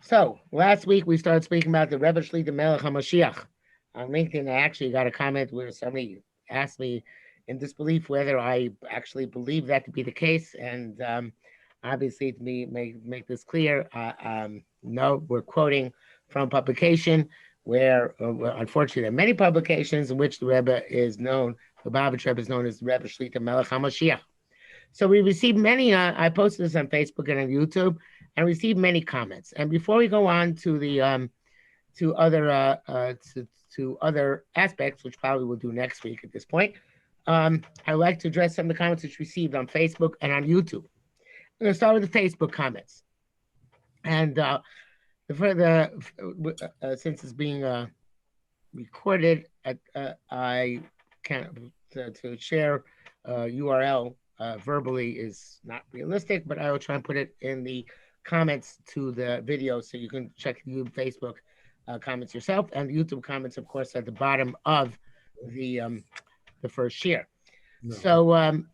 So last week we started speaking about the Rebbe Shlita Melech HaMoshiach. On LinkedIn, I actually got a comment where somebody asked me in disbelief whether I actually believe that to be the case. And obviously, to me, make this clear, no, we're quoting from publication where, unfortunately, there are many publications in which the Rebbe is known, the Lubavitch Rebbe is known as the Rebbe Shlita Melech HaMoshiach. So we received many, I posted this on Facebook and on YouTube, and received many comments. And before we go on to the to other to other aspects, which probably we'll do next week at this point, I'd like to address some of the comments which received on Facebook and on YouTube. I'm going to start with the Facebook comments. And since it's being recorded, I can't to share URL verbally is not realistic, but I will try and put it in the comments to the video so you can check the Facebook comments yourself, and the YouTube comments, of course, at the bottom of the first share. No. So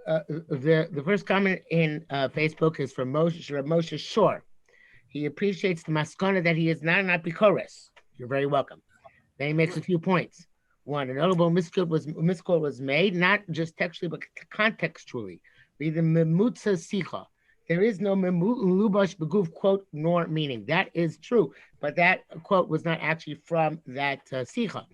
the first comment in Facebook is from Moshe Shore. He appreciates the maskana that he is not an apikoros. You're very welcome. Then he makes a few points. One, a notable misquote was made, not just textually, but contextually. Be the memutza sicha. There is no lubash beguf quote nor meaning. That is true, but that quote was not actually from that sicha.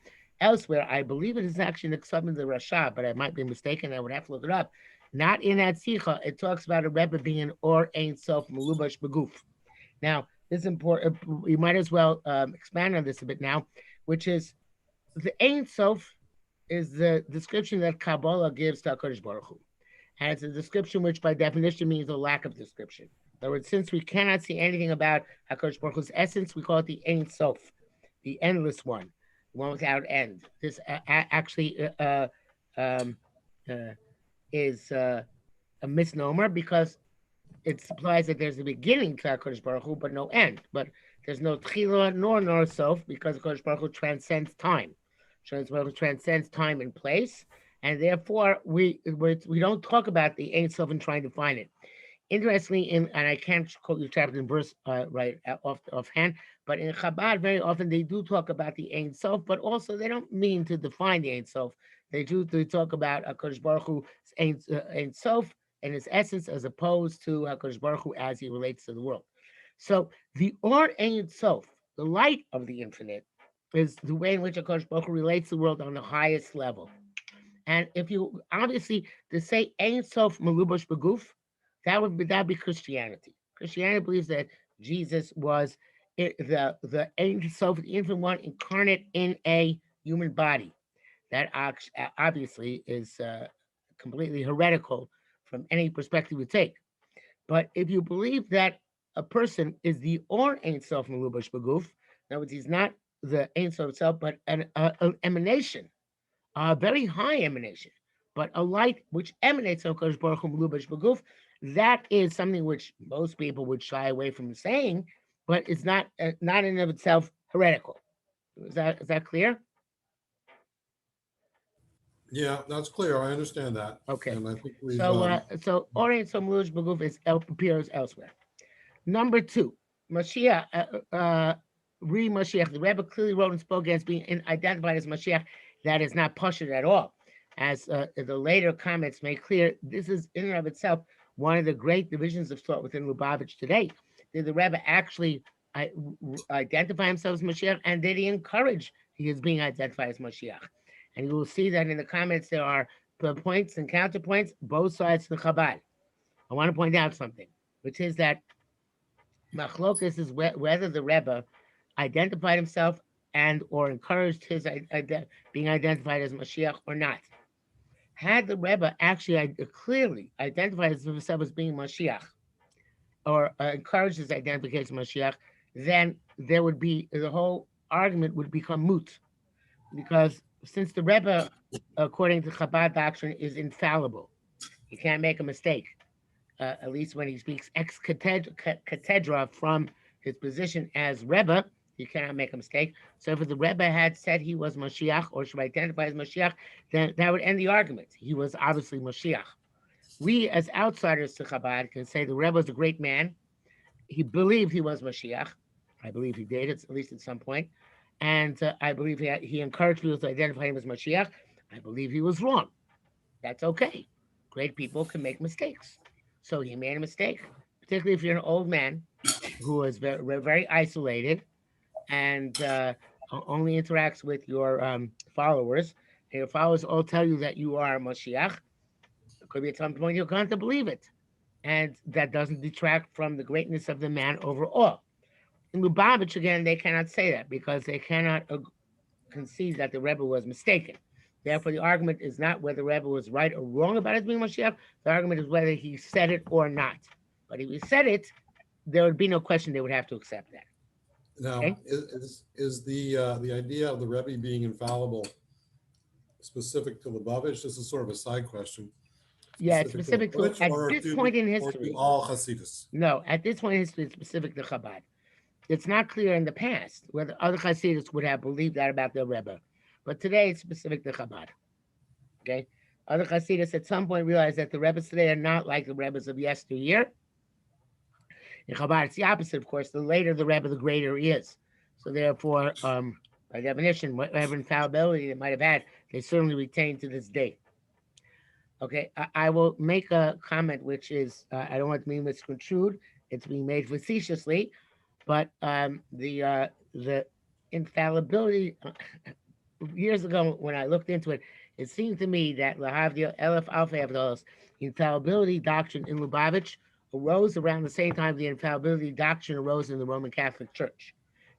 Elsewhere, I believe it is actually an exception of the Rasha, but I might be mistaken. I would have to look it up. Not in that sicha. It talks about a Rebbe being an or ein sof melubash beguf. Now, this is important. We might as well expand on this a bit now, which is the Ein Sof is the description that Kabbalah gives to HaKadosh Baruch Hu. And it's a description which by definition means a lack of description. In other words, since we cannot see anything about HaKadosh Baruch Hu's essence, we call it the Ein Sof, the endless one, the one without end. This actually is a misnomer because it implies that there's a beginning to HaKadosh Baruch Hu, but no end. But there's no tchila nor sof because HaKadosh Baruch Hu transcends time. HaKadosh Baruch Hu transcends time and place, and therefore we don't talk about the Ein Sof and trying to find it. Interestingly, and I can't quote you chapter and verse right offhand, but in Chabad very often they do talk about the Ein Sof, but also they don't mean to define the Ein Sof. They talk about HaKadosh Baruch Hu's Ein Sof and his essence, as opposed to HaKadosh Baruch Hu as he relates to the world. So the Or Ein Sof, the light of the infinite, is the way in which HaKadosh Baruch Hu relates to the world on the highest level. And if you obviously to say Ein Sof Melubash Beguf, that would be Christianity. Christianity believes that Jesus was the Ein Sof, the infinite one, incarnate in a human body. That obviously is completely heretical from any perspective you take. But if you believe that a person is the Or Ein Sof Melubash Beguf, in other words, he's not the Ein Sof itself, but an emanation, a very high emanation, but a light which emanates from HaKadosh Baruch Hu Melubash Beguf, that is something which most people would shy away from saying, but it's not in and of itself heretical. Is that clear? Yeah, that's clear. I understand that. Okay. And I think so Or Ein Sof Melubash Beguf appears elsewhere. Number two, Mashiach, Mashiach. The Rebbe clearly wrote and spoke against being identified as Mashiach. That is not pashut at all. As the later comments make clear, this is in and of itself one of the great divisions of thought within Lubavitch today. Did the Rebbe actually identify himself as Mashiach, and did he encourage his being identified as Mashiach? And you will see that in the comments there are points and counterpoints, both sides of the Chabad. I want to point out something, which is that Machlokas is whether the Rebbe identified himself and or encouraged his being identified as Mashiach or not. Had the Rebbe actually clearly identified himself as being Mashiach or encouraged his identification as Mashiach, then there would be the whole argument would become moot, because since the Rebbe, according to Chabad doctrine, is infallible, he can't make a mistake. At least when he speaks ex cathedra from his position as Rebbe, he cannot make a mistake. So if the Rebbe had said he was Mashiach or should identify as Mashiach, then that would end the argument. He was obviously Mashiach. We, as outsiders to Chabad, can say the Rebbe was a great man. He believed he was Mashiach, I believe he did, at least at some point. And I believe he encouraged people to identify him as Mashiach. I believe he was wrong. That's okay. Great people can make mistakes. So he made a mistake, particularly if you're an old man who is very, very isolated and only interacts with your followers. And your followers all tell you that you are Mashiach. It could be at some point you'll come to believe it. And that doesn't detract from the greatness of the man overall. In Lubavitch, again, they cannot say that because they cannot concede that the Rebbe was mistaken. Therefore, the argument is not whether the Rebbe was right or wrong about his being Mashiach. The argument is whether he said it or not. But if he said it, there would be no question they would have to accept that. Now, Okay? is the idea of the Rebbe being infallible specific to Lubavitch? This is sort of a side question. Yeah, it's Specific to specific to Lubavitch at this point in or to history. all Hasidus? No, at this point in history, it's specific to Chabad. It's not clear in the past whether other Hasidus would have believed that about their Rebbe, but today it's specific to Chabad. Okay, other Hasidus at some point realized that the Rebbes today are not like the Rebbes of yesteryear. In Chabad, it's the opposite, of course. The later the Rebbe, the greater he is. So therefore, by definition, whatever infallibility they might have had, they certainly retain to this day. Okay, I will make a comment which is I don't want to be misconstrued. It's being made facetiously, but the infallibility years ago when I looked into it, it seemed to me that Lahavdil Elef Alpha Avdalos, infallibility doctrine in Lubavitch arose around the same time the infallibility doctrine arose in the Roman Catholic Church.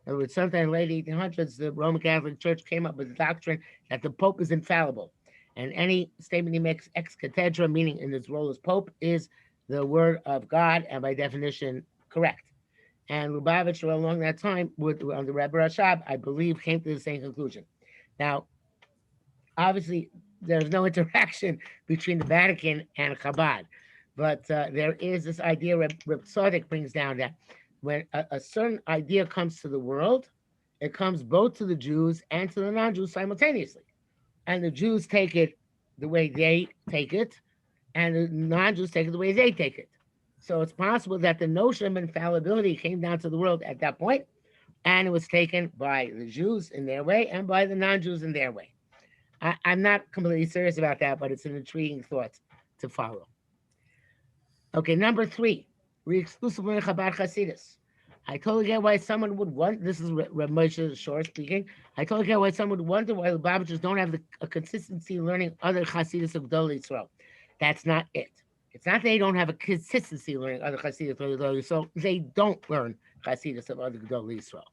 In other words, sometime in the late 1800s, the Roman Catholic Church came up with the doctrine that the Pope is infallible. And any statement he makes ex cathedra, meaning in his role as Pope, is the word of God and by definition correct. And Lubavitch, along that time, under Rebbe Rashab, I believe, came to the same conclusion. Now, obviously, there's no interaction between the Vatican and Chabad, but there is this idea Reb Tzadok brings down that when a certain idea comes to the world, it comes both to the Jews and to the non-Jews simultaneously. And the Jews take it the way they take it, and the non-Jews take it the way they take it. So it's possible that the notion of infallibility came down to the world at that point, and it was taken by the Jews in their way and by the non-Jews in their way. I'm not completely serious about that, but it's an intriguing thought to follow. Okay, number 3, we exclusively Chabad Hasidus. I totally get why someone would want. This is Reb Moshe Shor speaking. I totally get why someone would wonder why the Lubavitchers don't have a consistency in learning other Hasidus of Gedolei Yisrael. That's not it. It's not they don't have a consistency in learning other Hasidus of Gedolei Yisrael. They don't learn Hasidus of other Gedolei Yisrael.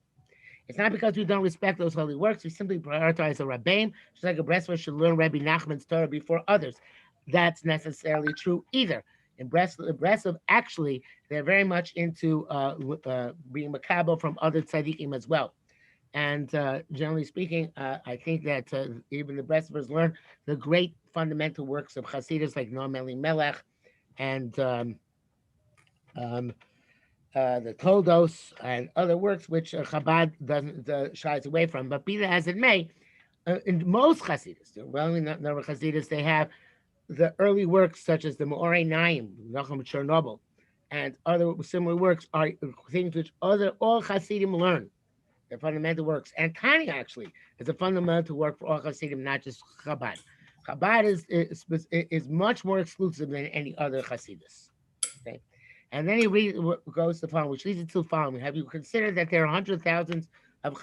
It's not because we don't respect those holy works. We simply prioritize the Rabbeim, just like a Bresler should learn Rabbi Nachman's Torah before others. That's necessarily true either. In Breslov, actually, they're very much into being makabel from other tzaddikim as well. And generally speaking, I think that even the Breslovers learn the great fundamental works of Hasidus like Noam Eli Melech and the Toldos and other works which Chabad doesn't shies away from. But be that as it may, in most Hasidus, well, not Hasidus, they have the early works such as the Me'orei Naim, Nachum Chernobyl, and other similar works are things which all Hasidim learn. They're fundamental works. And Tani actually is a fundamental work for all Hasidim, not just Chabad. Chabad is much more exclusive than any other Hasidus. Okay, and then he goes to the following, which leads to the following: have you considered that there are hundreds of thousands of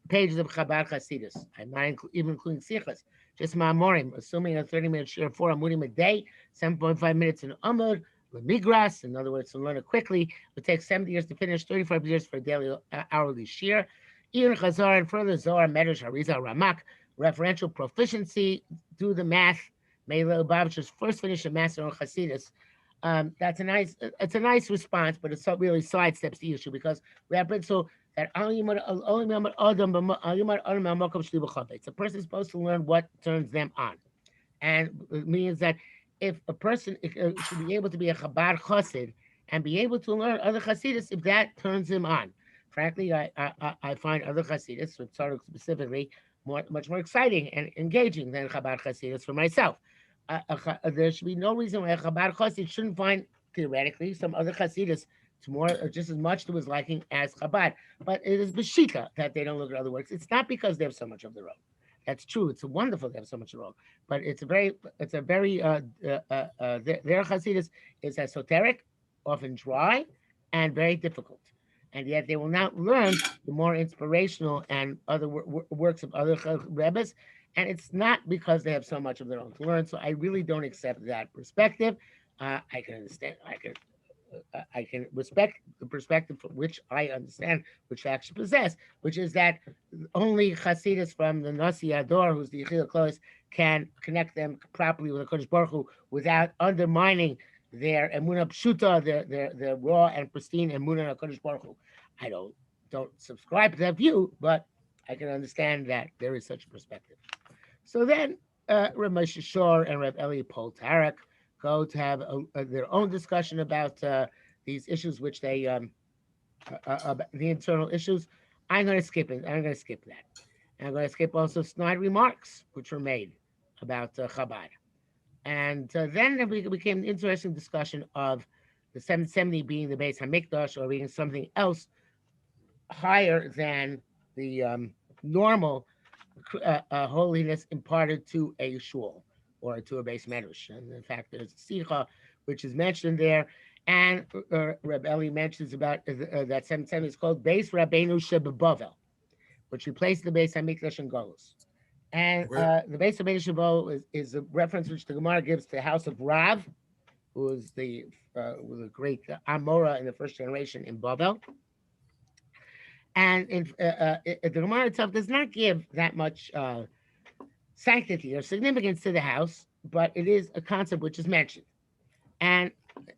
pages of Chabad Hasidus? I'm not even including Sichas. Just Ma'amorim, assuming a 30-minute share, 4 Amudim a day, 7.5 minutes in Amud, Migras, in other words, to learn it quickly. It would take 70 years to finish, 35 years for a daily hourly share. Even Chazar and further Zohar, Medrash, Harizal, Ramak, referential proficiency, do the math. May Lubavitchers first finish a master on Hasidus. It's a nice response, but it really sidesteps the issue because we have been so that it's a person supposed to learn what turns them on. And it means that if a person should be able to be a Chabad Chassid and be able to learn other Hasidus if that turns him on. Frankly, I find other Hasidus, specifically, much more exciting and engaging than Chabad Hasidus for myself. There should be no reason why a Chabad Chassid shouldn't find, theoretically, some other Hasidus It's more, just as much to his liking as Chabad. But it is Bashita that they don't look at other works. It's not because they have so much of their own. That's true. It's wonderful they have so much of their own. But their Hasidus is esoteric, often dry, and very difficult. And yet they will not learn the more inspirational and other works of other Rebbes. And it's not because they have so much of their own to learn. So I really don't accept that perspective. I can understand. I can respect the perspective for which I understand, which I actually possess, which is that only Hasidus from the Nasi Ador, who's the Yechila Klois, can connect them properly with the Kodesh Baruch Hu without undermining their Emunah Pshuta, their raw and pristine Emunah Kodesh Baruch Hu. I don't subscribe to that view, but I can understand that there is such a perspective. So then, Reb Moshe Shor and Reb Eli Poltarak go to have their own discussion about these issues, which they the internal issues. I'm going to skip it. I'm going to skip that. And I'm going to skip also snide remarks which were made about Chabad. And then there became an interesting discussion of the 770 being the base Hamikdash or being something else higher than the normal holiness imparted to a shul or to a base medrash. And in fact, there's a sikha which is mentioned there. And Rebbe Eli mentions about that 770 is called Beis Rabbeinu Shebebavel, which replaced the Beis Hamikdash in Golus. And the Beis Rabbeinu Shebebavel is a reference which the Gemara gives to the house of Rav, who was the great Amora in the first generation in Babel. And the Gemara itself does not give that much sanctity or significance to the house, but it is a concept which is mentioned. And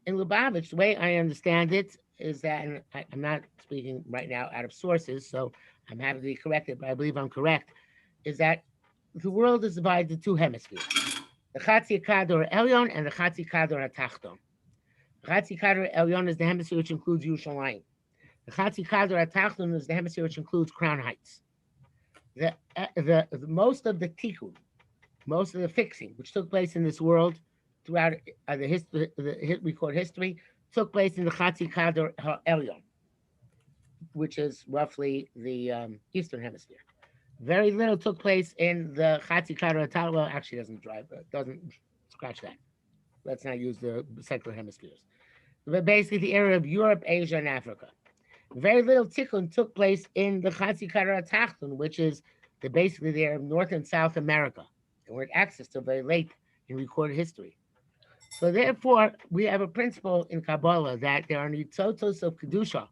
in Lubavitch, the way I understand it is that, and I'm not speaking right now out of sources, so I'm happy to be corrected, but I believe I'm correct, is that the world is divided into two hemispheres, the Chatzi Kador Elyon and the Chatzi Kador Atachton. The Chatzi Kador Elyon is the hemisphere which includes Yerushalayim. The Chatzi Kador Atachton is the hemisphere which includes Crown Heights. The most of the tikkun, most of the fixing which took place in this world throughout the history, recorded history, took place in the Chatzi Kador Elyon, which is roughly the eastern hemisphere. Very little took place in the Chatzi Kador Atachton. Well, actually, doesn't scratch that. Let's not use the secular hemispheres. But basically, the area of Europe, Asia, and Africa. Very little tikkun took place in the Chatzi Kador Atachton, which is basically the area of North and South America. And we're at access till very late in recorded history. So therefore, we have a principle in Kabbalah that there are nitzotos of Kedusha,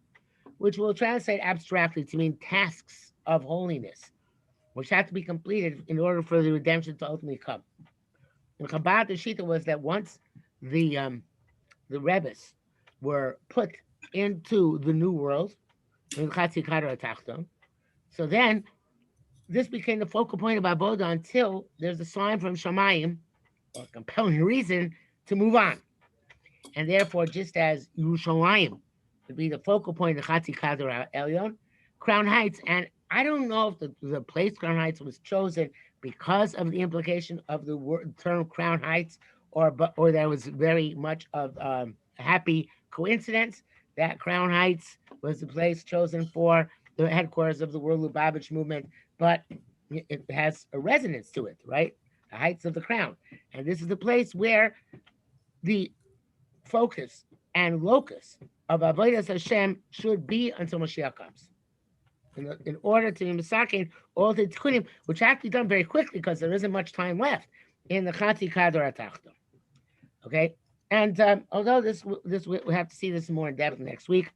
which will translate abstractly to mean tasks of holiness, which have to be completed in order for the redemption to ultimately come. In Chabad, the Shlita was that once the Rebbes were put into the new world, in Chatzi Kador Atachton, so then this became the focal point of Avodah until there's a sign from Shamayim, or a compelling reason to move on. And therefore, just as Yerushalayim would be the focal point of the Chatzi Kador Elyon, Crown Heights, and I don't know if the place Crown Heights was chosen because of the implication of the term Crown Heights, or there was very much of a happy coincidence that Crown Heights was the place chosen for the headquarters of the World Lubavitch movement, but it has a resonance to it, right? The Heights of the Crown. And this is the place where the focus and locus of Avodas Hashem should be until Mashiach comes. In order to be Misakin, all the Tikkunim, which have to be done very quickly because there isn't much time left in the Chatzi Kador Atachton. Okay? And although this we have to see this more in depth next week,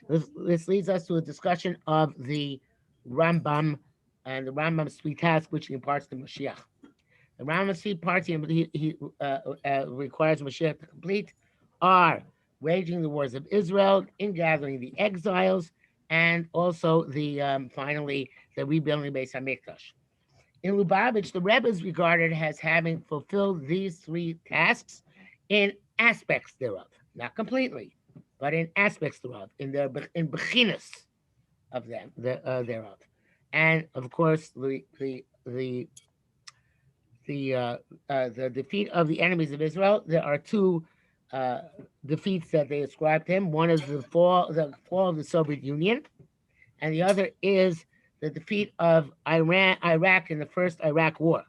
this leads us to a discussion of the Rambam and the Rambam's sweet task, which he imparts to Mashiach. The Rambam's sweet parts he requires Mashiach to complete are waging the wars of Israel, ingathering the exiles, and also finally the rebuilding Beis Hamikdash. In Lubavitch, the Rebbe is regarded as having fulfilled these three tasks in aspects thereof, not completely, but in aspects thereof, in bechinas of them thereof, and of course the defeat of the enemies of Israel. There are two defeats that they ascribe to him. One is the fall of the Soviet Union, and the other is the defeat of Iraq in the first Iraq War.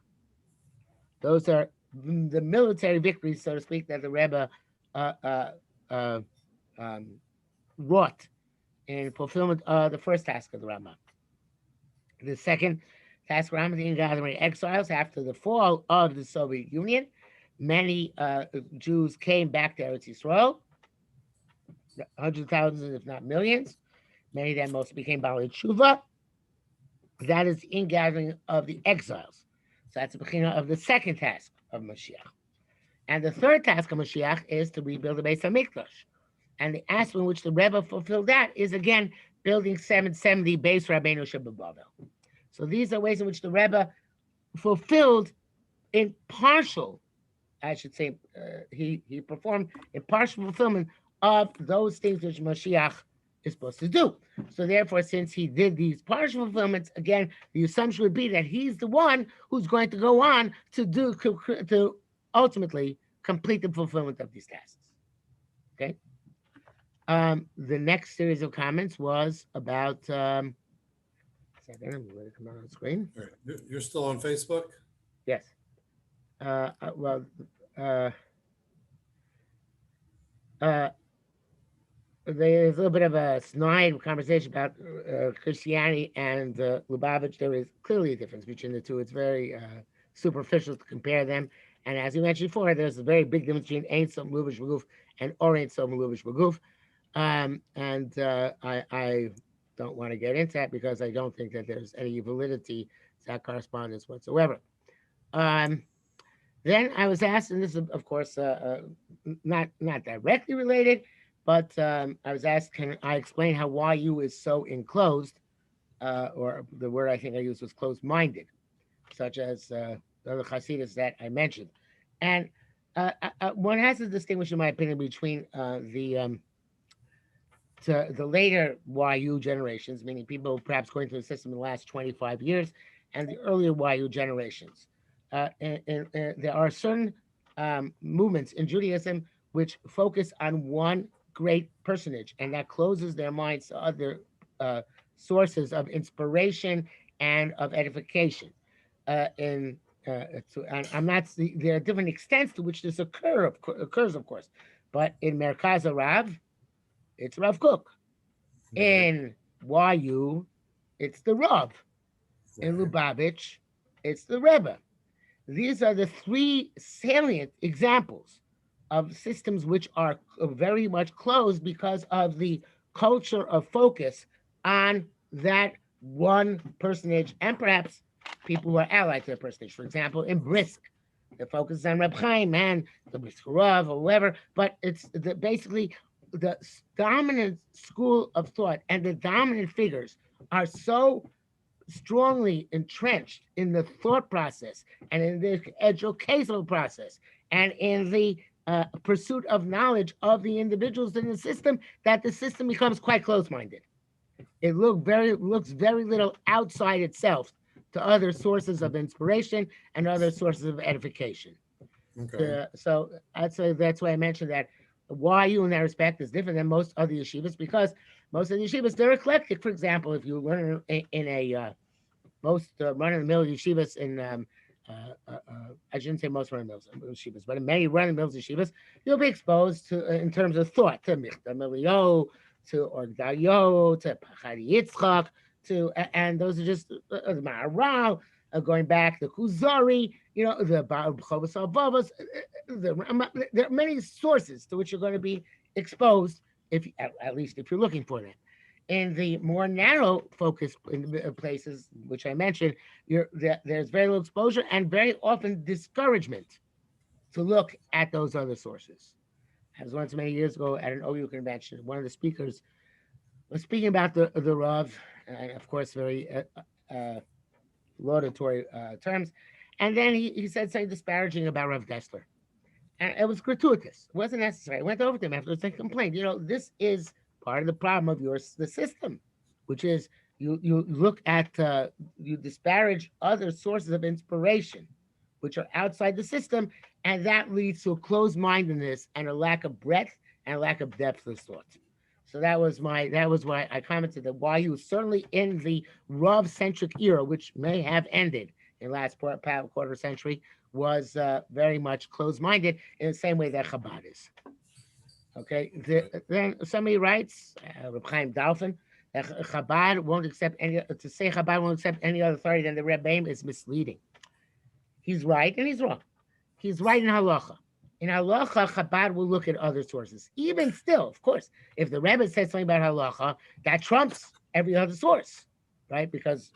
Those are the military victories, so to speak, that the Rebbe uh, uh, uh, um, wrought in fulfillment of the first task of the Rambam. The second task of Rambam in gathering exiles after the fall of the Soviet Union. Many Jews came back to Eretz Yisrael, hundreds of thousands, if not millions. Many of them also became Baalei Tshuva. That is the ingathering of the exiles. So that's the beginning of the second task of Mashiach. And the third task of Mashiach is to rebuild the Beis HaMikdash. And the aspect in which the Rebbe fulfilled that is, again, building 770 Beis Rabbeinu Shebebavel. So these are ways in which the Rebbe fulfilled in partial, I should say, he performed in partial fulfillment of those things which Mashiach is supposed to do. So therefore, since he did these partial fulfillments, again, the assumption would be that he's the one who's going to go on to ultimately complete the fulfillment of these tasks. Okay. The next series of comments was about. Second, I'm going to come on screen. All right. You're still on Facebook? Yes. There's a little bit of a snide conversation about Christianity and Lubavitch. There is clearly a difference between the two. It's very superficial to compare them. And as you mentioned before, there's a very big difference between Ein Sof Melubash B'Guf and Or Ein Sof Melubash B'Guf. I don't want to get into that because I don't think that there's any validity to that correspondence whatsoever. Then I was asked, and this is, of course, not directly related, but I was asked, can I explain how YU is so enclosed, or the word I think I used was closed-minded, such as the other Hasidus that I mentioned. And one has to distinguish, in my opinion, between the later YU generations, meaning people perhaps going through the system in the last 25 years, and the earlier YU generations. And there are certain movements in Judaism which focus on one great personage, and that closes their minds to other sources of inspiration and of edification. And I'm not. There are different extents to which this occurs, of course. But in Merkaz Rav, it's Rav Kook. In YU, it's the Rav. In Lubavitch, it's the Rebbe. These are the three salient examples of systems which are very much closed because of the culture of focus on that one personage and perhaps people who are allied to the personage. For example, in Brisk, the focus is on Reb Chaim and the Brisk Rav or whatever, but it's basically the dominant school of thought and the dominant figures are so strongly entrenched in the thought process and in the educational process and in the pursuit of knowledge of the individuals in the system that the system becomes quite close-minded. It looks very little outside itself to other sources of inspiration and other sources of edification. Okay. So that's why I mentioned that YU in that respect is different than most other yeshivas because most of the yeshivas, they're eclectic. For example, if you learn in a most run-of-the-mill yeshivas in I shouldn't say most run-of-the-mill yeshivas, but in many run-of-the-mill yeshivas, you'll be exposed to in terms of thought to Michta Melio, to Orgdayo, to Pachadi Yitzchak, and those are just the Maharal, going back the Kuzari, the Chovos HaLevavos. There are many sources to which you're going to be exposed, if at least if you're looking for them. In the more narrow focus places, which I mentioned, there's very little exposure and very often discouragement to look at those other sources. I was once many years ago at an OU convention. One of the speakers was speaking about the Rav, and of course, very laudatory terms. And then he said something disparaging about Rav Dessler. And it was gratuitous. It wasn't necessary. I went over to him afterwards and complained. This is part of the problem of the system, which is you look at, you disparage other sources of inspiration, which are outside the system, and that leads to a closed-mindedness and a lack of breadth and a lack of depth of thought. So that was why I commented that while he was certainly in the Rav-centric era, which may have ended in the last quarter century, was very much closed-minded in the same way that Chabad is. Okay, then somebody writes, Reb Chaim Dalfin, that Chabad won't accept any, to say Chabad won't accept any other authority than the Rebbe is misleading. He's right and he's wrong. He's right in halacha. In halacha, Chabad will look at other sources. Even still, of course, if the Rebbe says something about halacha, that trumps every other source, right? Because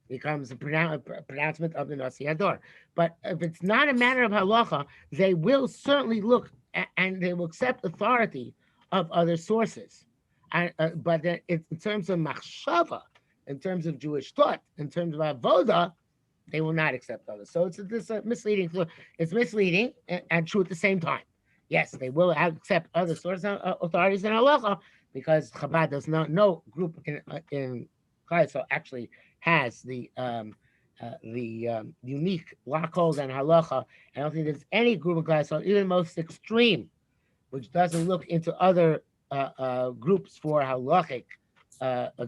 it becomes a pronouncement of the Nasi Hador. But if it's not a matter of halacha, they will certainly look and they will accept authority of other sources. But in terms of machshava, in terms of Jewish thought, in terms of avoda, they will not accept others. So it's misleading. It's misleading and true at the same time. Yes, they will accept other sources authorities in halacha because Chabad does not, no group in Klal actually has the unique lock hold on halacha. I don't think there's any group of Klal, even most extreme, which doesn't look into other groups for halachic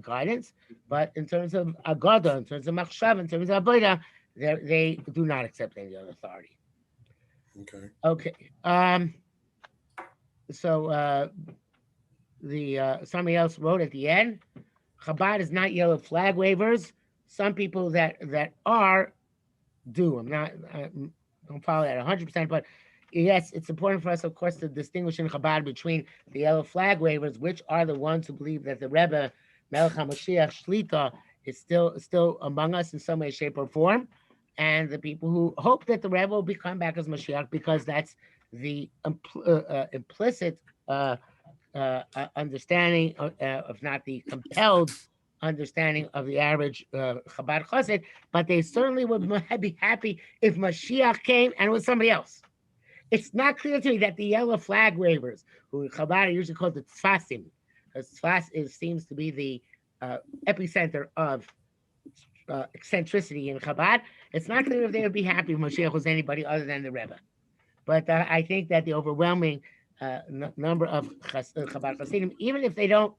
guidance. But in terms of agada, in terms of machshav, in terms of avoda, they do not accept any other authority. Okay. Okay. So somebody else wrote at the end, Chabad is not yellow flag wavers. Some people that are do. I don't follow that 100%, but yes, it's important for us, of course, to distinguish in Chabad between the yellow flag wavers, which are the ones who believe that the Rebbe, Melech HaMoshiach, Shlita, is still among us in some way, shape, or form, and the people who hope that the Rebbe will become back as Mashiach, because that's the implicit understanding, if not the compelled understanding of the average Chabad Chassid, but they certainly would be happy if Mashiach came and it was somebody else. It's not clear to me that the yellow flag wavers, who Chabad are usually called the Tzfasim, because Tzfas seems to be the epicenter of eccentricity in Chabad. It's not clear if they would be happy if Mashiach was anybody other than the Rebbe. But I think that the overwhelming number of Chabad Chassidim, even if they don't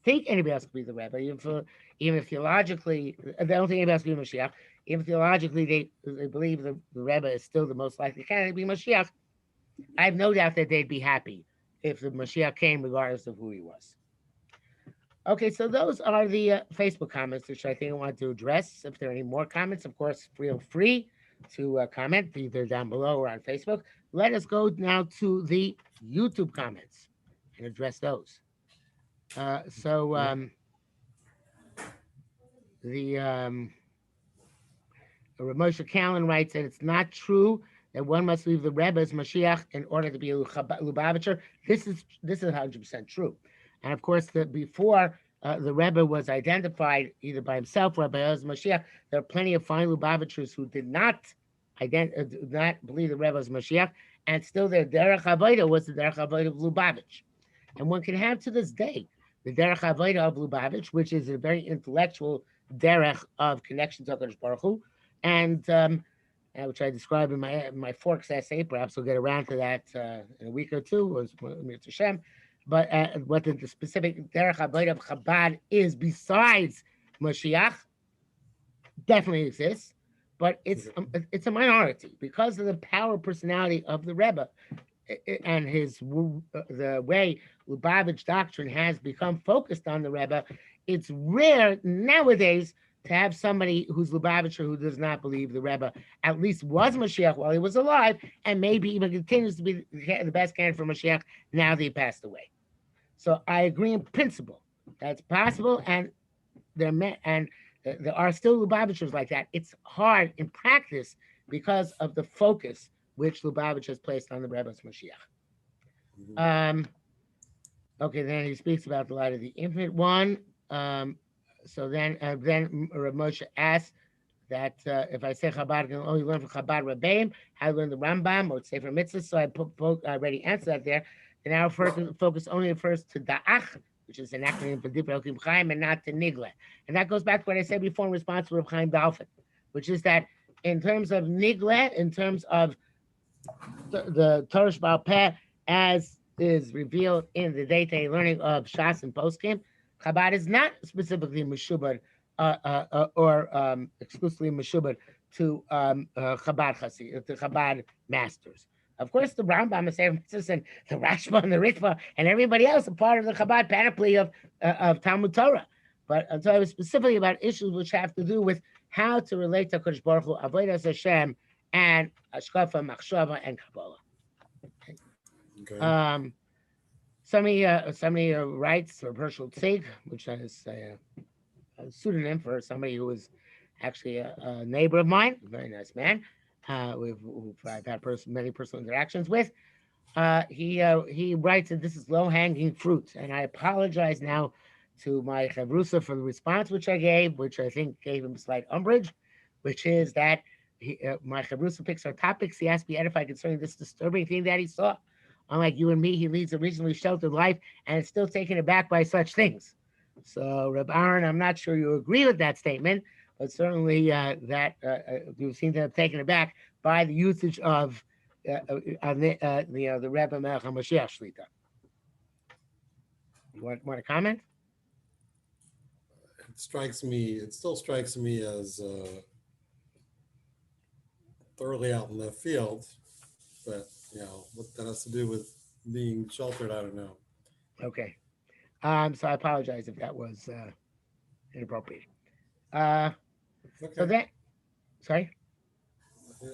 think anybody else could be the Rebbe, even if theologically they don't think anybody else could be Mashiach, even theologically they believe the Rebbe is still the most likely candidate to be Mashiach, I have no doubt that they'd be happy if the Mashiach came regardless of who he was. Okay, so those are the Facebook comments, which I think I want to address. If there are any more comments, of course, feel free to comment either down below or on Facebook. Let us go now to the YouTube comments and address those. The Ramosha Callan writes that it's not true that one must leave the Rebbe as Mashiach in order to be a Lubavitcher. This is 100% true. And of course, before the Rebbe was identified either by himself or by others Mashiach, there are plenty of fine Lubavitchers who did not believe the Rebbe was Mashiach, and still their Derech Avodah was the Derech Avodah of Lubavitch. And one can have to this day the Derech Avodah of Lubavitch, which is a very intellectual derech of connection to HaKadosh Baruch Hu, and which I describe in my Forks essay. Perhaps we'll get around to that in a week or two, Hashem. But what the specific derech avodah of Chabad is besides Mashiach definitely exists, but it's a minority because of the power personality of the Rebbe and the way Lubavitch doctrine has become focused on the Rebbe. It's rare nowadays to have somebody who's Lubavitcher who does not believe the Rebbe at least was Mashiach while he was alive, and maybe even continues to be the best candidate for Mashiach now that he passed away. So I agree in principle that's possible, and there are still Lubavitchers like that. It's hard in practice because of the focus which Lubavitch has placed on the Rebbe's Mashiach. Okay, then he speaks about the light of the infinite one. So then Rav Moshe asks that if I say Chabad, I can only learn from Chabad Rebbeim, how to learn the Rambam or Sefer Mitzvah. So I already answered that there. And our focus only refers to Da'ach, which is an acronym for Divrei Elokim Chaim, and not to Nigle. And that goes back to what I said before in response to Reb Chaim Dalfin, which is that in terms of Nigle, in terms of the Torah Sheba'al Peh as is revealed in the day-to-day learning of Shas and Poskim. Chabad is not specifically Meshubad or exclusively Meshubad to Chabad Chassid, to Chabad masters. Of course, the Rambam, the Sefer Mitzvahs, and the Rashba and the Ritva and everybody else are part of the Chabad panoply of Talmud Torah. But I'm talking specifically about issues which have to do with how to relate to Kodesh Baruch Hu, Avodas Hashem, and Ashkafa, Machshava, and Kabbalah. Okay. Somebody writes for Herschel Tzig, which is a pseudonym for somebody who was actually a neighbor of mine, a very nice man, who I've had many personal interactions with. He writes that this is low-hanging fruit, and I apologize now to my chavrusa for the response which I gave, which I think gave him slight umbrage, which is that my chavrusa picks our topics. He has to be edified concerning this disturbing thing that he saw. Unlike you and me, he leads a reasonably sheltered life and is still taken aback by such things. So, Reb Aaron, I'm not sure you agree with that statement, but certainly that you seem to have taken aback by the usage of the Rebbe Melech HaMoshiach Shlita. You want to comment? It still strikes me as thoroughly out in left field, but what that has to do with being sheltered, I don't know. Okay. So I apologize if that was inappropriate. Okay. So that, sorry?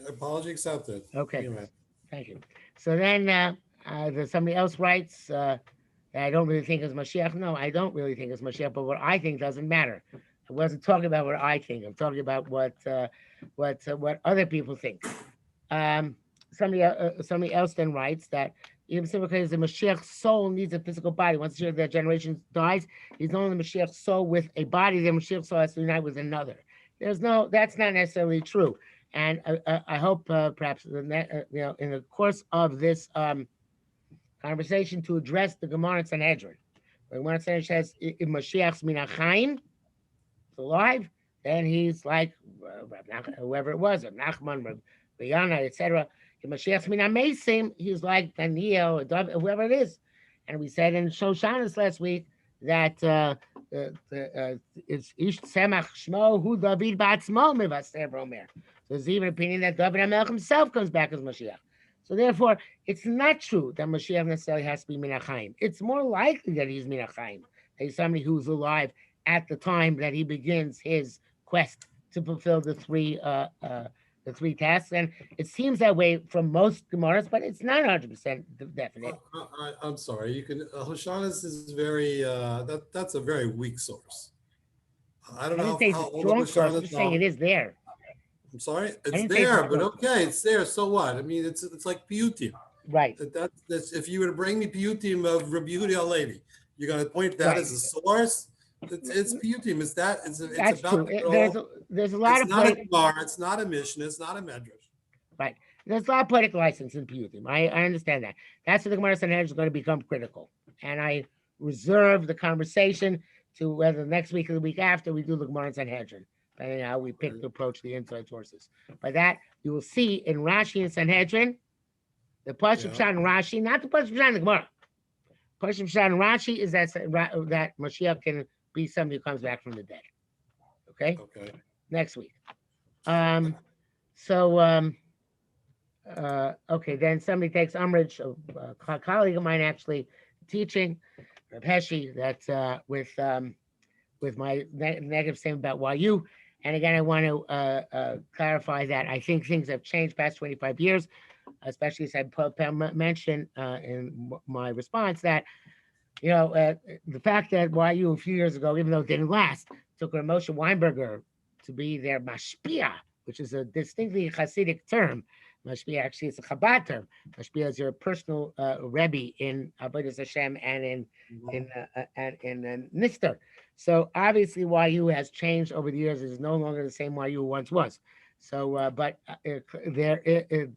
Apology accepted. Okay. Anyway. Thank you. So then somebody else writes that I don't really think is Mashiach. No, I don't really think it's Mashiach, but what I think doesn't matter. I wasn't talking about what I think. I'm talking about what other people think. Somebody else then writes that even simply because the Mashiach's soul needs a physical body. Once that generation dies, he's no longer the Mashiach's soul with a body. The Mashiach's soul has to unite with another. That's not necessarily true. And I hope perhaps in the course of this conversation to address the Gemara and Sanhedrin. The Gemara and Sanhedrin says if Mashiach's minachayim, alive, then he's like whoever it was, Nachman, Bayana, etc. If Mashiach's minamesim, he's like Daniel, whoever it is. And we said in Shoshanas last week that it's Ish Semach Shmo Hu David Batzmo Mevaser Romer. So there's even an opinion that David HaMelech himself comes back as Mashiach. So therefore, it's not true that Mashiach necessarily has to be Minachayim. It's more likely that he's Minachayim, that he's somebody who's alive at the time that he begins his quest to fulfill the three tasks. And it seems that way from most Gemaras, but it's not 100% definite. I'm sorry. You can Hoshanas is very that's a very weak source. I don't know how old Hoshanas. I'm saying it is there. I'm sorry, it's there, but okay, it's there. So what? I mean, it's like piyutim, right? That's if you were to bring me piyutim of Rabbi Yehuda Lady, you're going to point that as a source. It's piyutim. It's that. It's that's about true. There's a lot it's of not a Gemara. It's not a Mishnah. It's not a Medrash. Right. There's a lot of poetic license in piyutim. I understand that. That's where the Gemara Sanhedrin is going to become critical, and I reserve the conversation to whether next week or the week after we do the Gemara Sanhedrin. Depending on how we pick to approach the inside sources. By that, you will see in Rashi and Sanhedrin, the Pashup Pshat and Rashi, not the Pashup Pshat and the Gemara. Pashup Pshat and Rashi is that Mashiach can be somebody who comes back from the dead. Okay? Okay. Next week. Okay, then somebody takes umbrage, a colleague of mine actually teaching, Reb Heshi, that with my negative statement about YU. And again, I want to clarify that I think things have changed past 25 years, especially as I mentioned in my response that, the fact that YU a few years ago, even though it didn't last, took Moshe Weinberger to be their mashpia, which is a distinctly Hasidic term. Mashpia actually is a Chabad term. Mashpia is your personal Rebbe in Avodas Hashem and in Nister. So obviously YU has changed over the years. It's no longer the same YU once was. So, but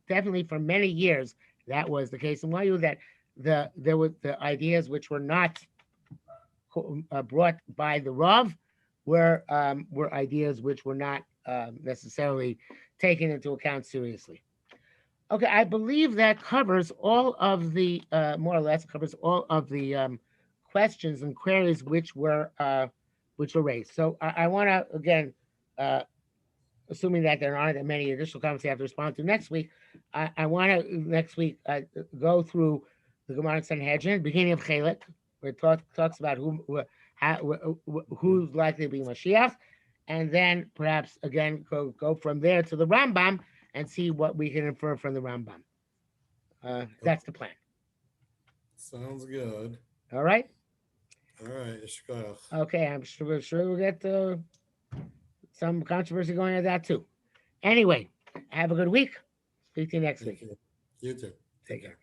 definitely for many years that was the case in YU. That there were the ideas which were not brought by the Rav were ideas which were not necessarily taken into account seriously. Okay, I believe that covers all of the more or less covers all of the questions and queries which were raised. So I want to again, uh, assuming that there aren't that many additional comments you have to respond to next week, I want to next week go through the Gemara Sanhedrin, beginning of Chelek, where it talks about who's likely to be Mashiach, and then perhaps again go from there to the Rambam and see what we can infer from the Rambam. That's the plan. Sounds good. All right. All right. Yeshkoyach. Okay, I'm sure we'll get some controversy going on that too. Anyway, have a good week. Speak to you next week. You too. Take care.